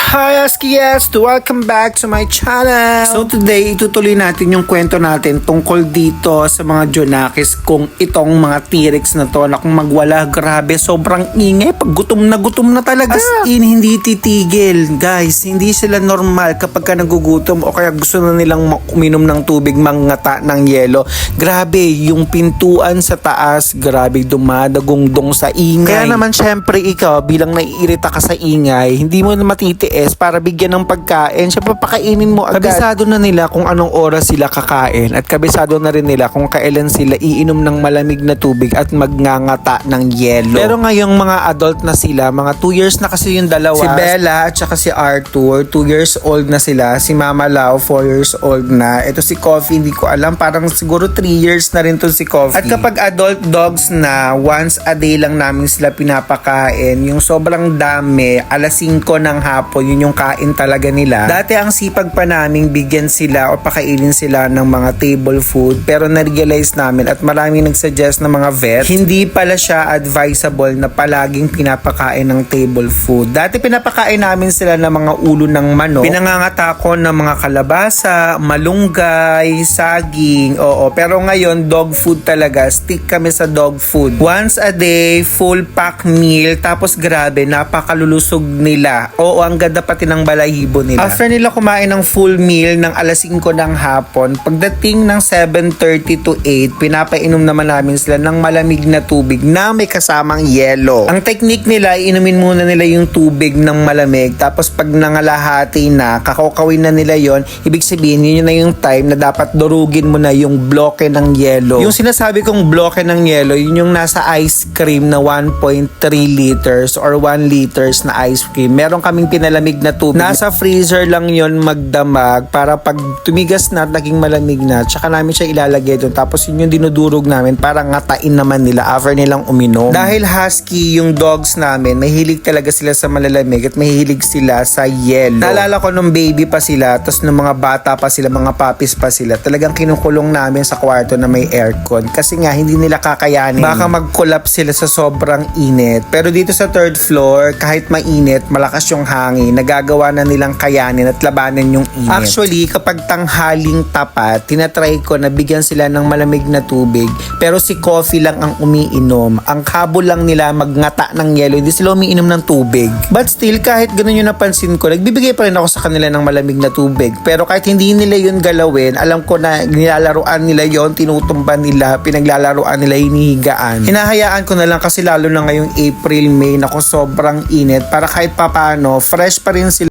Hi Askiest! Welcome back to my channel! So today, itutuloy natin yung kwento natin tungkol dito sa mga Jonakis kung itong mga T-Rex na to na kung magwala, grabe, sobrang ingay. Pag gutom na talaga. As in, hindi titigil. Guys, hindi sila normal kapag ka nagugutom o kaya gusto na nilang uminom ng tubig, mangata ng yelo. Grabe, yung pintuan sa taas, grabe, dumadagongdong sa ingay. Kaya naman, syempre, ikaw, bilang naiirita ka sa ingay, hindi mo na matitiis para bigyan ng pagkain. Syempre, pakainin mo agad. Kabisado na nila kung anong oras sila kakain at kabisado na rin nila kung kailan sila iinom ng malamig na tubig at magngangata ng yelo. Pero ngayong mga adult na sila, mga 2 years na kasi yung dalawa. Si Bella at saka si Arthur, 2 years old na sila. Si Mama Lau, 4 years old na. Ito si Coffee, hindi ko alam. Parang siguro 3 years na rin to si Coffee. At kapag adult dogs na, once a day lang namin sila pinapakain. Yung sobrang dami, alas 5 ng hapon, yun yung kain talaga nila. Dati ang sipag pa namin bigyan sila o pakainin sila ng mga table food, pero na-realize namin at maraming nagsuggest ng mga vet, hindi pala siya advisable na palaging pinapakain ng table food. Dati pinapakain namin sila ng mga ulo ng manok, pinangangata ko ng mga kalabasa, malunggay, saging, oo. Pero ngayon, dog food talaga. Stick kami sa dog food. Once a day, full pack meal, tapos grabe, napakalulusog nila. Oo, ang ganda pati ng balahibo nila. After nila kumain ng full meal ng alas 5 ng hapon, pagdating ng 7:30 to 8, pinapainom naman namin sila ng malamig na tubig na may kasamang yelo. Ang technique nila, inumin muna nila yung tubig ng malamig, tapos pag nangalahati na, kakawkawin na nila yon, ibig sabihin, yun na yung time na dapat durugin mo na yung bloke ng yelo. Yung sinasabi kong bloke ng yelo, yun yung nasa ice cream na 1.3 liters or 1 liters na ice cream. Meron kaming pinalamig na tubig. Nasa freezer lang yon magdamag para pag tumigas na at naging malamig na, tsaka namin siya ilalagay doon. Tapos yun yung dinudurog namin para ngatain naman nila after nilang uminom. Dahil husky yung dogs namin, mahilig talaga sila sa malalamig at mahilig sila sa yelo. Naalala ko nung baby pa sila, tapos nung mga bata pa sila, mga puppies pa sila, talagang kinukulong namin sa kwarto na may aircon kasi nga hindi nila kakayanin. Baka mag-collapse sila sa sobrang init. Pero dito sa 3rd floor, kahit mainit, malakas yung hangin, nagagawa na nilang kayanin at labanan yung init. Actually, kapag tanghaling tapat, tinatry ko na bigyan sila ng malamig na tubig, pero si Coffee lang ang umiinom. Ang habol lang nila magngata ng yelo, hindi sila umiinom ng tubig. But still, kahit ganun yung napansin ko, nagbibigay pa rin ako sa kanila ng malamig na tubig. Pero kahit hindi nila yun galawin, alam ko na nilalaruan nila yon, tinutumban nila, pinaglalaruan nila, hinihigaan. Hinahayaan ko na lang kasi lalo na ngayong April, May, naku, sobrang init, para kahit papano, fresh pa rin sila.